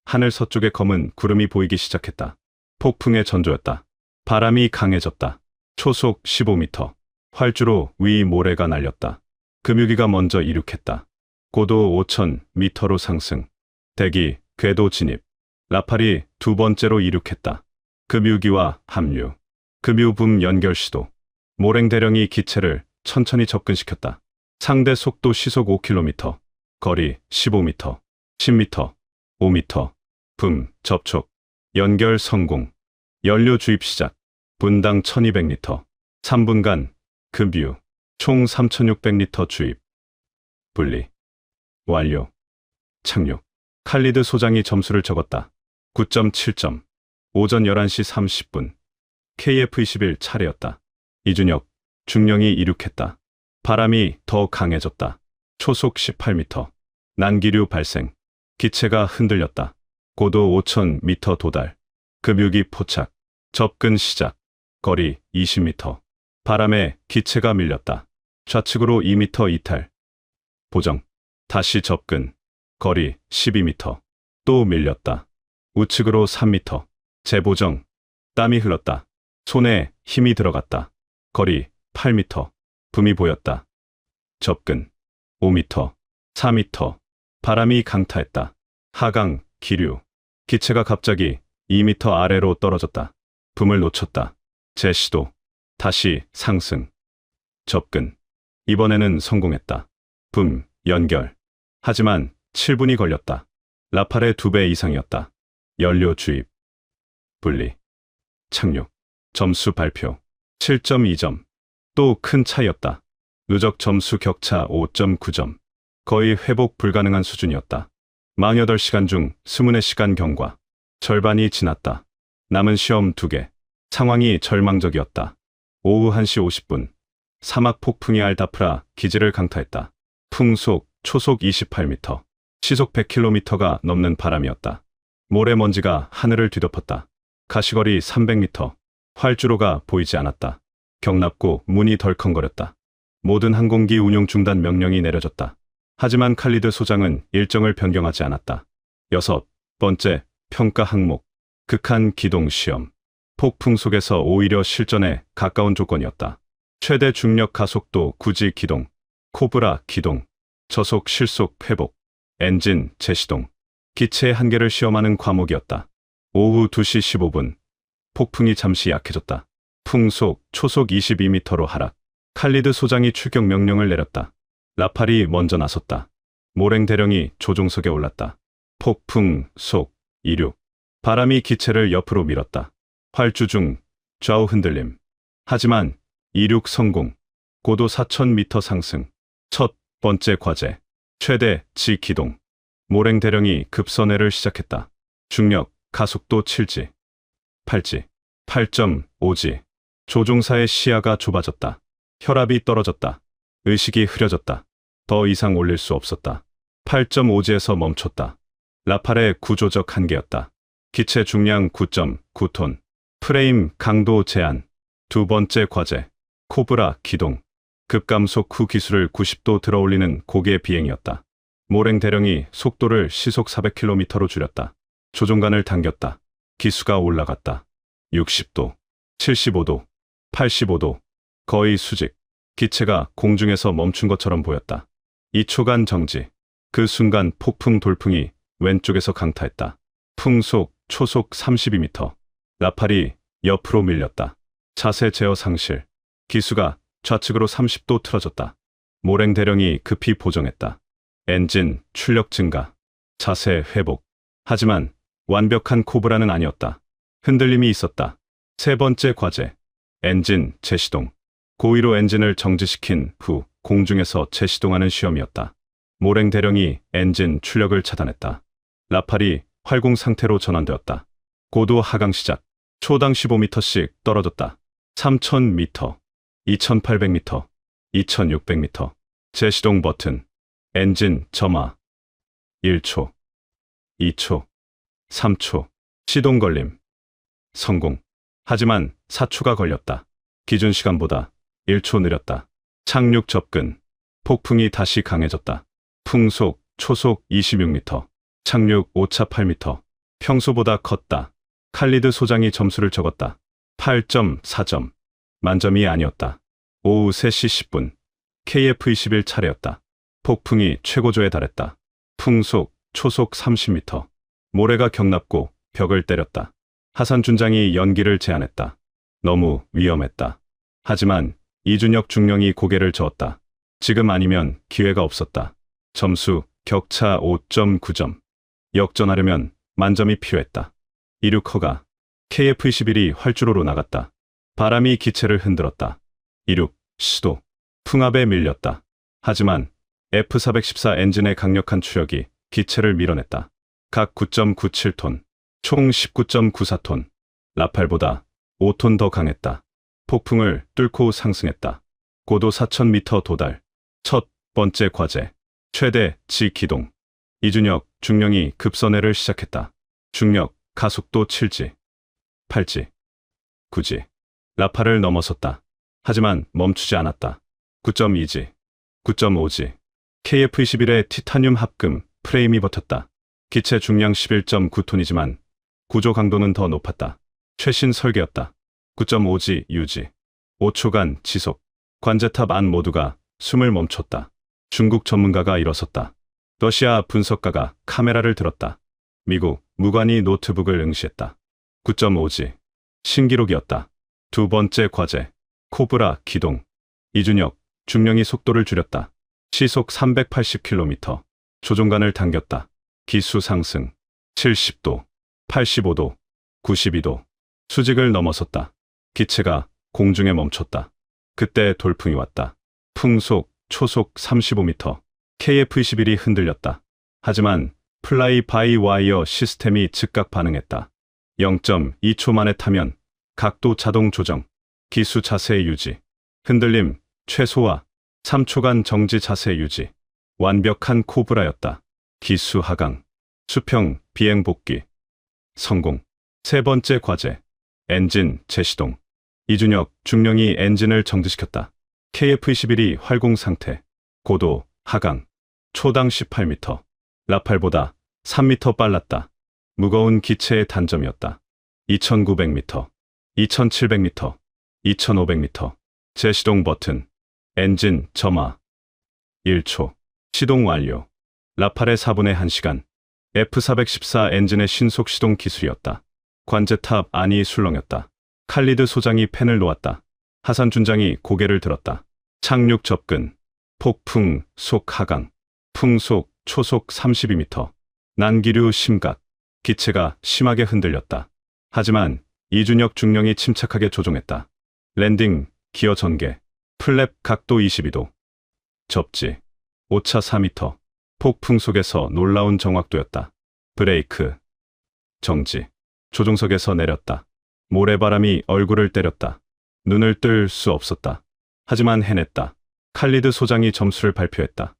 하늘 서쪽에 검은 구름이 보이기 시작했다. 폭풍의 전조였다. 바람이 강해졌다. 초속 15m. 활주로 위 모래가 날렸다. 금유기가 먼저 이륙했다. 고도 5000m로 상승. 대기, 궤도 진입. 라팔이 2번째로 이륙했다. 금유기와 합류. 금유붐 연결 시도. 모랭 대령이 기체를 천천히 접근시켰다. 상대 속도 시속 5km. 거리 15m. 10m. 5m. 붐, 접촉. 연결 성공. 연료 주입 시작. 분당 1200리터. 3분간 급유. 총 3600리터 주입. 분리. 완료. 착륙. 칼리드 소장이 점수를 적었다. 9.7점. 오전 11시 30분. KF-21 차례였다. 이준혁 중령이 이륙했다. 바람이 더 강해졌다. 초속 18m. 난기류 발생. 기체가 흔들렸다. 고도 5000m 도달. 급유기 포착. 접근 시작. 거리 20m. 바람에 기체가 밀렸다. 좌측으로 2m 이탈. 보정. 다시 접근. 거리 12m. 또 밀렸다. 우측으로 3m. 재보정. 땀이 흘렀다. 손에 힘이 들어갔다. 거리 8m. 붐이 보였다. 접근. 5m. 4m. 바람이 강타했다. 하강, 기류. 기체가 갑자기 2m 아래로 떨어졌다. 붐을 놓쳤다. 재시도. 다시 상승. 접근. 이번에는 성공했다. 붐, 연결. 하지만 7분이 걸렸다. 라팔의 2배 이상이었다. 연료 주입. 분리. 착륙. 점수 발표. 7.2점. 또 큰 차이였다. 누적 점수 격차 5.9점. 거의 회복 불가능한 수준이었다. 48시간 중 24시간 경과. 절반이 지났다. 남은 시험 2개. 상황이 절망적이었다. 오후 1시 50분. 사막 폭풍이 알다프라 기지를 강타했다. 풍속, 초속 28m. 시속 100km가 넘는 바람이었다. 모래먼지가 하늘을 뒤덮었다. 가시거리 300m. 활주로가 보이지 않았다. 경납고 문이 덜컹거렸다. 모든 항공기 운용 중단 명령이 내려졌다. 하지만 칼리드 소장은 일정을 변경하지 않았다. 6번째 평가 항목. 극한 기동 시험. 폭풍 속에서 오히려 실전에 가까운 조건이었다. 최대 중력 가속도 구지 기동. 코브라 기동. 저속 실속 회복. 엔진 재시동. 기체의 한계를 시험하는 과목이었다. 오후 2시 15분. 폭풍이 잠시 약해졌다. 풍속 초속 22m로 하락. 칼리드 소장이 출격 명령을 내렸다. 라팔이 먼저 나섰다. 모랭 대령이 조종석에 올랐다. 폭풍, 속, 이륙. 바람이 기체를 옆으로 밀었다. 활주 중 좌우 흔들림. 하지만 이륙 성공. 고도 4,000m 상승. 첫 번째 과제. 최대 지 기동. 모랭 대령이 급선회를 시작했다. 중력, 가속도 7지. 8지. 8.5지. 조종사의 시야가 좁아졌다. 혈압이 떨어졌다. 의식이 흐려졌다. 더 이상 올릴 수 없었다. 8.5지에서 멈췄다. 라팔의 구조적 한계였다. 기체 중량 9.9톤. 프레임 강도 제한. 두 번째 과제. 코브라 기동. 급감속 후 기술을 90도 들어올리는 고개 비행이었다. 모랭 대령이 속도를 시속 400km로 줄였다. 조종관을 당겼다. 기수가 올라갔다. 60도, 75도, 85도. 거의 수직. 기체가 공중에서 멈춘 것처럼 보였다. 2초간 정지. 그 순간 폭풍 돌풍이 왼쪽에서 강타했다. 풍속, 초속 32m. 라팔이 옆으로 밀렸다. 자세 제어 상실. 기수가 좌측으로 30도 틀어졌다. 모랭 대령이 급히 보정했다. 엔진, 출력 증가. 자세 회복. 하지만 완벽한 코브라는 아니었다. 흔들림이 있었다. 세 번째 과제. 엔진 재시동. 고위로 엔진을 정지시킨 후 공중에서 재시동하는 시험이었다. 모랭 대령이 엔진 출력을 차단했다. 라팔이 활공 상태로 전환되었다. 고도 하강 시작. 초당 15m씩 떨어졌다. 3,000m, 2,800m, 2,600m. 재시동 버튼. 엔진 점화. 1초, 2초, 3초. 시동 걸림. 성공. 하지만 4초가 걸렸다. 기준 시간보다 1초 느렸다. 착륙 접근. 폭풍이 다시 강해졌다. 풍속, 초속 26m. 착륙 오차 8m. 평소보다 컸다. 칼리드 소장이 점수를 적었다. 8.4점. 만점이 아니었다. 오후 3시 10분. KF-21 차례였다. 폭풍이 최고조에 달했다. 풍속, 초속 30m. 모래가 경납고 벽을 때렸다. 하산 준장이 연기를 제한했다. 너무 위험했다. 하지만 이준혁 중령이 고개를 저었다. 지금 아니면 기회가 없었다. 점수 격차 5.9점. 역전하려면 만점이 필요했다. 이륙 허가. KF-21이 활주로로 나갔다. 바람이 기체를 흔들었다. 이륙, 시도. 풍압에 밀렸다. 하지만 F414 엔진의 강력한 추력이 기체를 밀어냈다. 각 9.97톤, 총 19.94톤. 라팔보다 5톤 더 강했다. 폭풍을 뚫고 상승했다. 고도 4,000m 도달. 첫 번째 과제. 최대 지 기동. 이준혁 중령이 급선회를 시작했다. 중력, 가속도 7지, 8지, 9지. 라팔을 넘어섰다. 하지만 멈추지 않았다. 9.2지, 9.5지. KF-21의 티타늄 합금 프레임이 버텼다. 기체 중량 11.9톤이지만 구조 강도는 더 높았다. 최신 설계였다. 9.5지 유지. 5초간 지속. 관제탑 안 모두가 숨을 멈췄다. 중국 전문가가 일어섰다. 러시아 분석가가 카메라를 들었다. 미국 무관이 노트북을 응시했다. 9.5지. 신기록이었다. 두 번째 과제. 코브라 기동. 이준혁 중령이 속도를 줄였다. 시속 380km. 조종관을 당겼다. 기수 상승. 70도, 85도, 92도. 수직을 넘어섰다. 기체가 공중에 멈췄다. 그때 돌풍이 왔다. 풍속, 초속 35m. KF-21이 흔들렸다. 하지만 플라이 바이 와이어 시스템이 즉각 반응했다. 0.2초 만에 타면 각도 자동 조정. 기수 자세 유지. 흔들림 최소화. 3초간 정지 자세 유지. 완벽한 코브라였다. 기수 하강. 수평 비행 복귀. 성공. 세 번째 과제. 엔진 재시동. 이준혁 중령이 엔진을 정지시켰다. KF-21이 활공 상태. 고도 하강. 초당 18m. 라팔보다 3m 빨랐다. 무거운 기체의 단점이었다. 2900m, 2700m, 2500m. 재시동 버튼. 엔진 점화. 1초. 시동 완료. 라팔의 4분의 1시간. F414 엔진의 신속 시동 기술이었다. 관제탑 안이 술렁였다. 칼리드 소장이 펜을 놓았다. 하산 준장이 고개를 들었다. 착륙 접근. 폭풍 속 하강. 풍속 초속 32m. 난기류 심각. 기체가 심하게 흔들렸다. 하지만 이준혁 중령이 침착하게 조종했다. 랜딩, 기어 전개, 플랩 각도 22도. 접지, 오차 4m. 폭풍 속에서 놀라운 정확도였다. 브레이크, 정지. 조종석에서 내렸다. 모래바람이 얼굴을 때렸다. 눈을 뜰 수 없었다. 하지만 해냈다. 칼리드 소장이 점수를 발표했다.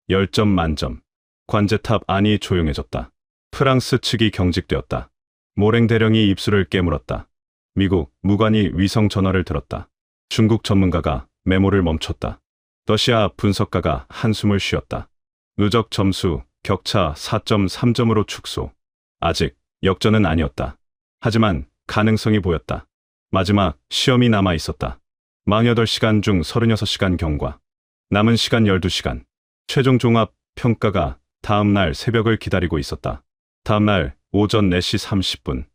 10점 만점. 관제탑 안이 조용해졌다. 프랑스 측이 경직되었다. 모랭 대령이 입술을 깨물었다. 미국 무관이 위성 전화를 들었다. 중국 전문가가 메모를 멈췄다. 러시아 분석가가 한숨을 쉬었다. 누적 점수 격차 4.3점으로 축소. 아직 역전은 아니었다. 하지만 가능성이 보였다. 마지막 시험이 남아 있었다. 48시간 중 36시간 경과. 남은 시간 12시간. 최종 종합 평가가 다음 날 새벽을 기다리고 있었다. 다음 날 오전 4시 30분.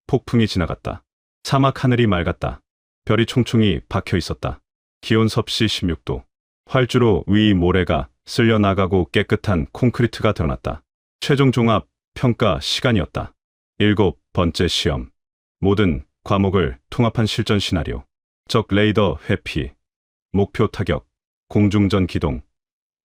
폭풍이 지나갔다. 사막 하늘이 맑았다. 별이 총총히 박혀 있었다. 기온 섭씨 16도. 활주로 위 모래가 쓸려 나가고 깨끗한 콘크리트가 드러났다. 최종 종합 평가 시간이었다. 7번째 시험. 모든 과목을 통합한 실전 시나리오. 적 레이더 회피, 목표 타격, 공중전 기동,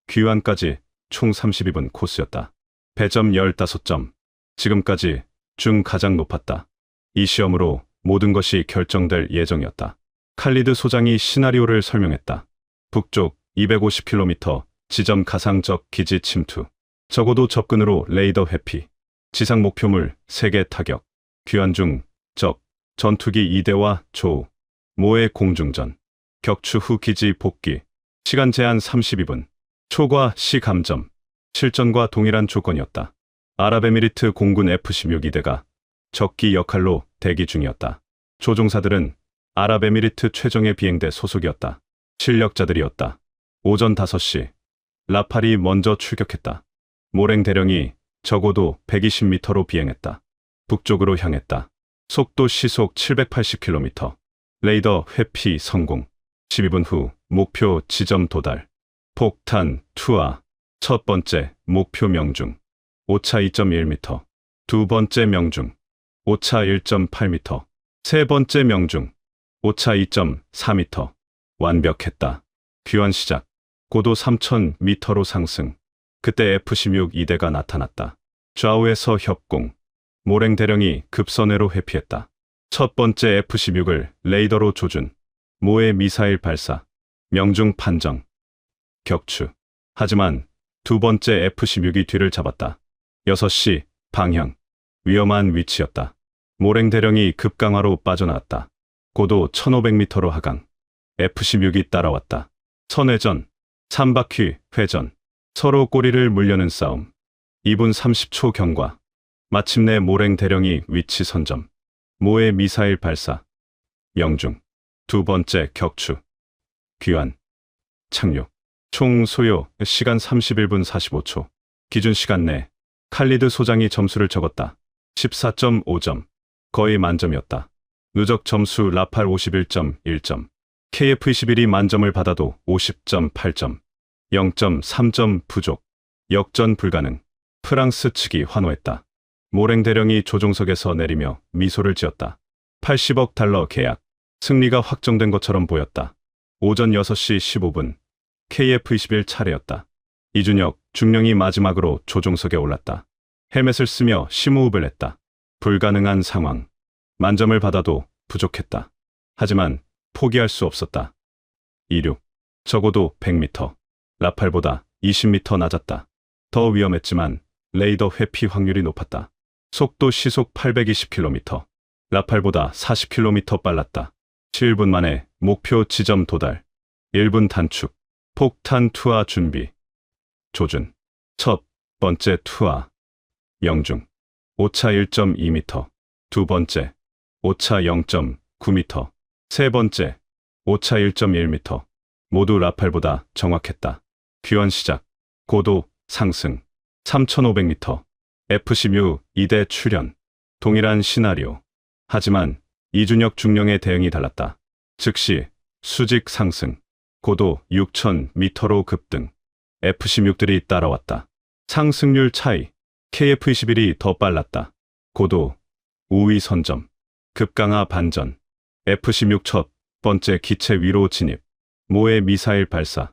귀환까지 총 32분 코스였다. 배점 15점. 지금까지 중 가장 높았다. 이 시험으로 모든 것이 결정될 예정이었다. 칼리드 소장이 시나리오를 설명했다. 북쪽 250km 지점 가상적 기지 침투. 적어도 접근으로 레이더 회피. 지상 목표물 3개 타격. 귀환 중 적 전투기 2대와 조우. 모해 공중전. 격추 후 기지 복귀. 시간 제한 32분. 초과 시 감점. 실전과 동일한 조건이었다. 아랍에미리트 공군 F-16 2대가 적기 역할로 대기 중이었다. 조종사들은 아랍에미리트 최정예 비행대 소속이었다. 실력자들이었다. 오전 5시. 라팔이 먼저 출격했다. 모랭 대령이 적어도 120m로 비행했다. 북쪽으로 향했다. 속도 시속 780km. 레이더 회피 성공. 12분 후 목표 지점 도달. 폭탄 투하. 첫 번째 목표 명중. 오차 2.1m. 두 번째 명중. 오차 1.8m. 세 번째 명중. 오차 2.4m. 완벽했다. 귀환 시작. 고도 3000m로 상승. 그때 F-16 2대가 나타났다. 좌우에서 협공. 모랭 대령이 급선회로 회피했다. 첫 번째 F-16을 레이더로 조준. 모해 미사일 발사. 명중 판정. 격추. 하지만 두 번째 F-16이 뒤를 잡았다. 6시 방향. 위험한 위치였다. 모랭 대령이 급강화로 빠져나왔다. 고도 1500m로 하강. F-16이 따라왔다. 선회전. 3바퀴 회전. 서로 꼬리를 물려는 싸움. 2분 30초 경과. 마침내 모랭 대령이 위치 선점. 모해 미사일 발사. 명중. 두 번째 격추. 귀환. 착륙. 총 소요 시간 31분 45초. 기준 시간 내 칼리드 소장이 점수를 적었다. 14.5점. 거의 만점이었다. 누적 점수 라팔 51.1점. KF-21이 만점을 받아도 50.8점. 0.3점 부족. 역전 불가능. 프랑스 측이 환호했다. 모랭 대령이 조종석에서 내리며 미소를 지었다. 80억 달러 계약. 승리가 확정된 것처럼 보였다. 오전 6시 15분. KF-21 차례였다. 이준혁 중령이 마지막으로 조종석에 올랐다. 헬멧을 쓰며 심호흡을 했다. 불가능한 상황. 만점을 받아도 부족했다. 하지만 포기할 수 없었다. 이륙. 적어도 100m. 라팔보다 20m 낮았다. 더 위험했지만 레이더 회피 확률이 높았다. 속도 시속 820km. 라팔보다 40km 빨랐다. 7분 만에 목표 지점 도달. 1분 단축. 폭탄 투하 준비. 조준. 첫 번째 투하. 명중. 오차 1.2m. 두 번째. 오차 0.9m. 세 번째. 오차 1.1m. 모두 라팔보다 정확했다. 귀환 시작. 고도 상승. 3500m. F-16 2대 출현. 동일한 시나리오. 하지만 이준혁 중령의 대응이 달랐다. 즉시 수직 상승. 고도 6000m로 급등. F-16들이 따라왔다. 상승률 차이 KF-21이 더 빨랐다. 고도, 우위 선점, 급강하 반전, F-16 첫 번째 기체 위로 진입, 모해 미사일 발사,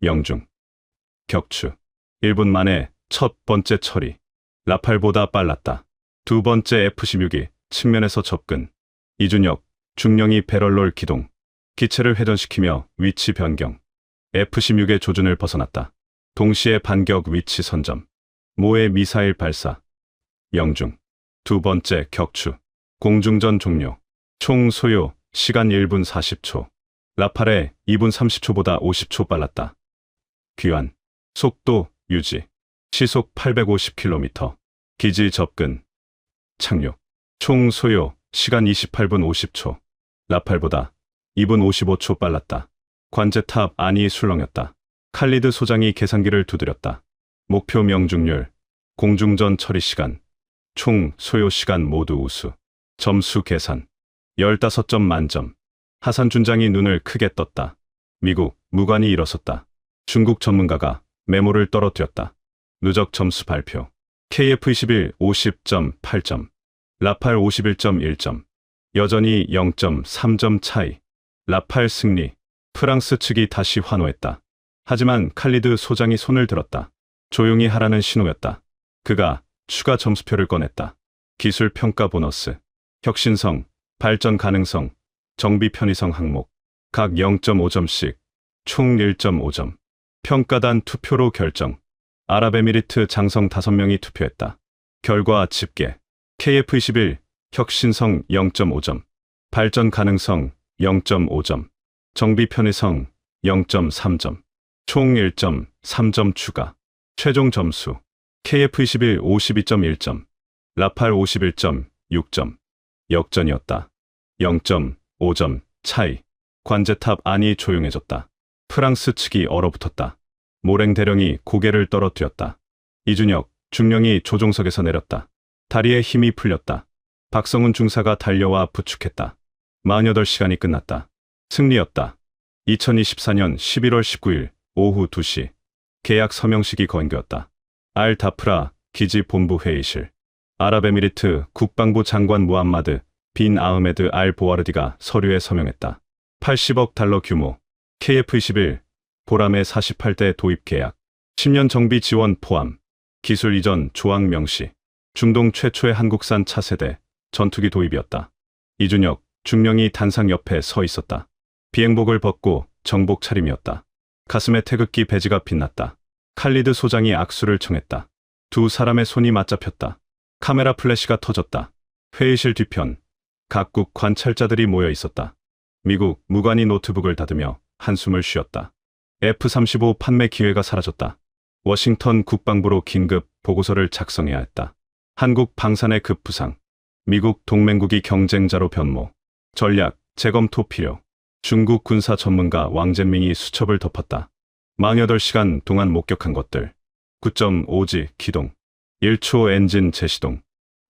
명중, 격추, 1분 만에 첫 번째 처리, 라팔보다 빨랐다. 두 번째 F-16이 측면에서 접근, 이준혁, 중령이 배럴롤 기동, 기체를 회전시키며 위치 변경, F-16의 조준을 벗어났다. 동시에 반격 위치 선점, 모해 미사일 발사, 명중, 두 번째 격추, 공중전 종료, 총 소요 시간 1분 40초, 라팔의 2분 30초보다 50초 빨랐다. 귀환, 속도 유지, 시속 850km, 기지 접근, 착륙, 총 소요 시간 28분 50초, 라팔보다 2분 55초 빨랐다. 관제탑 안이 술렁였다. 칼리드 소장이 계산기를 두드렸다. 목표 명중률, 공중전 처리 시간, 총 소요 시간 모두 우수. 점수 계산, 15점 만점. 하산 준장이 눈을 크게 떴다. 미국 무관이 일어섰다. 중국 전문가가 메모를 떨어뜨렸다. 누적 점수 발표. KF-21 50.8점, 라팔 51.1점. 여전히 0.3점 차이. 라팔 승리. 프랑스 측이 다시 환호했다. 하지만 칼리드 소장이 손을 들었다. 조용히 하라는 신호였다. 그가 추가 점수표를 꺼냈다. 기술 평가 보너스, 혁신성, 발전 가능성, 정비 편의성 항목, 각 0.5점씩, 총 1.5점. 평가단 투표로 결정. 아랍에미리트 장성 5명이 투표했다. 결과 집계. KF-21 혁신성 0.5점, 발전 가능성 0.5점, 정비 편의성 0.3점, 총 1.3점 추가. 최종 점수 KF-21 52.1점, 라팔 51.6점. 역전이었다. 0.5점 차이. 관제탑 안이 조용해졌다. 프랑스 측이 얼어붙었다. 모랭 대령이 고개를 떨어뜨렸다. 이준혁, 중령이 조종석에서 내렸다. 다리에 힘이 풀렸다. 박성훈 중사가 달려와 부축했다. 48시간이 끝났다. 승리였다. 2024년 11월 19일 오후 2시 계약 서명식이 거행되었다. 알다프라 기지 본부 회의실. 아랍에미리트 국방부 장관 무함마드 빈 아흐메드 알 보아르디가 서류에 서명했다. 80억 달러 규모, KF-21, 보람의 48대 도입 계약, 10년 정비 지원 포함, 기술 이전 조항 명시, 중동 최초의 한국산 차세대, 전투기 도입이었다. 이준혁, 중령이 단상 옆에 서 있었다. 비행복을 벗고 정복 차림이었다. 가슴에 태극기 배지가 빛났다. 칼리드 소장이 악수를 청했다. 두 사람의 손이 맞잡혔다. 카메라 플래시가 터졌다. 회의실 뒤편, 각국 관찰자들이 모여 있었다. 미국 무관이 노트북을 닫으며 한숨을 쉬었다. F-35 판매 기회가 사라졌다. 워싱턴 국방부로 긴급 보고서를 작성해야 했다. 한국 방산의 급부상, 미국 동맹국이 경쟁자로 변모, 전략, 재검토 필요. 중국 군사 전문가 왕젠밍이 수첩을 덮었다. 48시간 동안 목격한 것들. 9.5G 기동, 1초 엔진 재시동,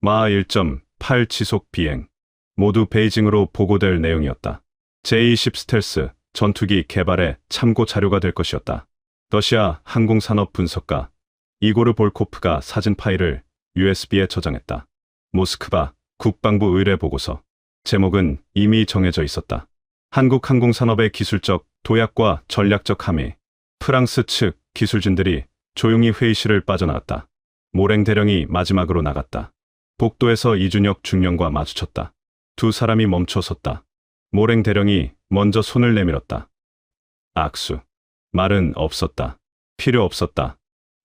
마 1.8 지속 비행. 모두 베이징으로 보고될 내용이었다. J-10 스텔스 전투기 개발에 참고 자료가 될 것이었다. 러시아 항공산업 분석가 이고르 볼코프가 사진 파일을 USB에 저장했다. 모스크바 국방부 의뢰 보고서. 제목은 이미 정해져 있었다. 한국 항공산업의 기술적 도약과 전략적 함의. 프랑스 측 기술진들이 조용히 회의실을 빠져나왔다. 모랭 대령이 마지막으로 나갔다. 복도에서 이준혁 중령과 마주쳤다. 두 사람이 멈춰 섰다. 모랭 대령이 먼저 손을 내밀었다. 악수. 말은 없었다. 필요 없었다.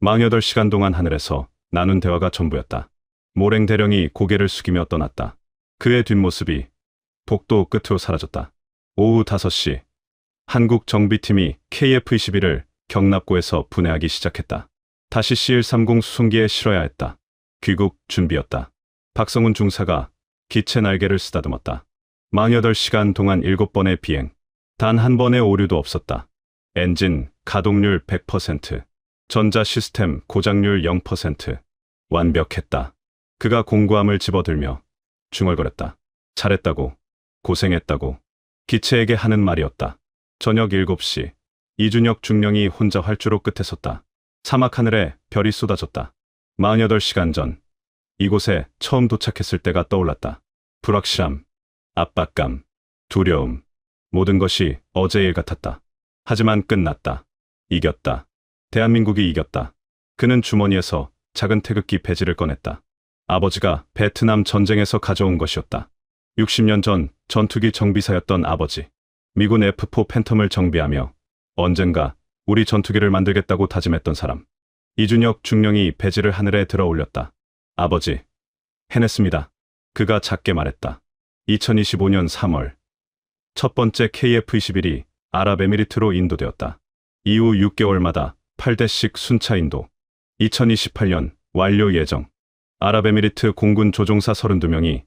48시간 동안 하늘에서 나눈 대화가 전부였다. 모랭 대령이 고개를 숙이며 떠났다. 그의 뒷모습이 복도 끝으로 사라졌다. 오후 5시 한국 정비팀이 KF-21을 경납고에서 분해하기 시작했다. 다시 CL-30 수송기에 실어야 했다. 귀국 준비였다. 박성훈 중사가 기체 날개를 쓰다듬었다. 48시간 동안 7번의 비행. 단 한 번의 오류도 없었다. 엔진 가동률 100%, 전자 시스템 고장률 0%. 완벽했다. 그가 공구함을 집어들며 중얼거렸다. 잘했다고, 고생했다고. 기체에게 하는 말이었다. 저녁 7시 이준혁 중령이 혼자 활주로 끝에 섰다. 사막 하늘에 별이 쏟아졌다. 48시간 전, 이곳에 처음 도착했을 때가 떠올랐다. 불확실함, 압박감, 두려움, 모든 것이 어제 일 같았다. 하지만 끝났다. 이겼다. 대한민국이 이겼다. 그는 주머니에서 작은 태극기 배지를 꺼냈다. 아버지가 베트남 전쟁에서 가져온 것이었다. 60년 전 전투기 정비사였던 아버지. 미군 F4 팬텀을 정비하며 언젠가 우리 전투기를 만들겠다고 다짐했던 사람. 이준혁 중령이 배지를 하늘에 들어 올렸다. 아버지, 해냈습니다. 그가 작게 말했다. 2025년 3월. 첫 번째 KF-21이 아랍에미리트로 인도되었다. 이후 6개월마다 8대씩 순차 인도. 2028년 완료 예정. 아랍에미리트 공군 조종사 32명이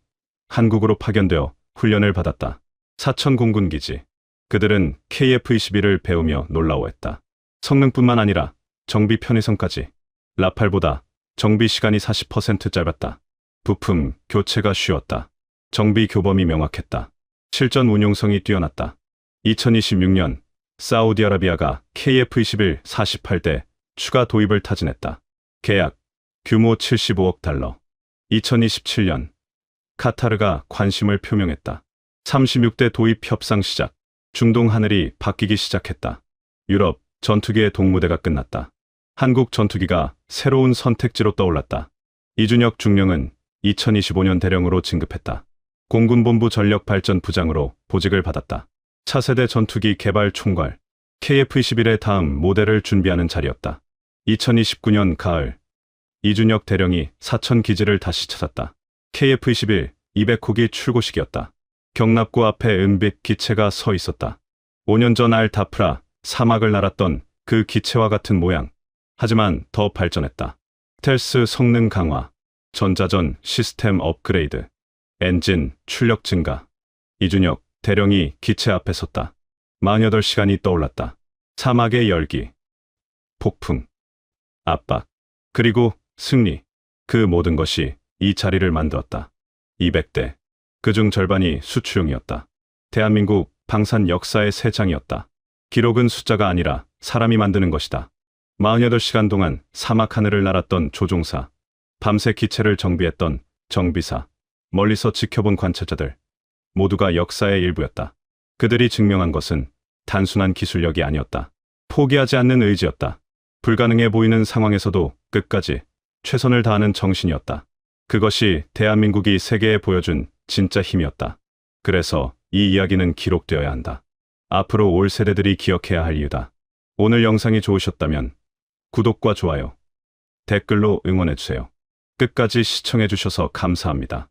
한국으로 파견되어 훈련을 받았다. 사천 공군기지. 그들은 KF-21을 배우며 놀라워했다. 성능뿐만 아니라 정비 편의성까지. 라팔보다 정비 시간이 40% 짧았다. 부품 교체가 쉬웠다. 정비 교범이 명확했다. 실전 운용성이 뛰어났다. 2026년 사우디아라비아가 KF-21 48대 추가 도입을 타진했다. 계약 규모 75억 달러. 2027년 카타르가 관심을 표명했다. 36대 도입 협상 시작. 중동 하늘이 바뀌기 시작했다. 유럽 전투기의 동무대가 끝났다. 한국 전투기가 새로운 선택지로 떠올랐다. 이준혁 중령은 2025년 대령으로 진급했다. 공군본부 전력발전부장으로 보직을 받았다. 차세대 전투기 개발 총괄. KF-21의 다음 모델을 준비하는 자리였다. 2029년 가을. 이준혁 대령이 사천 기지를 다시 찾았다. KF-21 200호기 출고식이었다. 경납고 앞에 은빛 기체가 서 있었다. 5년 전 알타프라 사막을 날았던 그 기체와 같은 모양. 하지만 더 발전했다. 스텔스 성능 강화, 전자전 시스템 업그레이드, 엔진 출력 증가. 이준혁 대령이 기체 앞에 섰다. 48시간이 떠올랐다. 사막의 열기, 폭풍, 압박, 그리고 승리. 그 모든 것이 이 자리를 만들었다. 200대. 그중 절반이 수출용이었다. 대한민국 방산 역사의 새 장이었다. 기록은 숫자가 아니라 사람이 만드는 것이다. 48시간 동안 사막 하늘을 날았던 조종사, 밤새 기체를 정비했던 정비사, 멀리서 지켜본 관찰자들, 모두가 역사의 일부였다. 그들이 증명한 것은 단순한 기술력이 아니었다. 포기하지 않는 의지였다. 불가능해 보이는 상황에서도 끝까지 최선을 다하는 정신이었다. 그것이 대한민국이 세계에 보여준 진짜 힘이었다. 그래서 이 이야기는 기록되어야 한다. 앞으로 올 세대들이 기억해야 할 이유다. 오늘 영상이 좋으셨다면 구독과 좋아요, 댓글로 응원해주세요. 끝까지 시청해주셔서 감사합니다.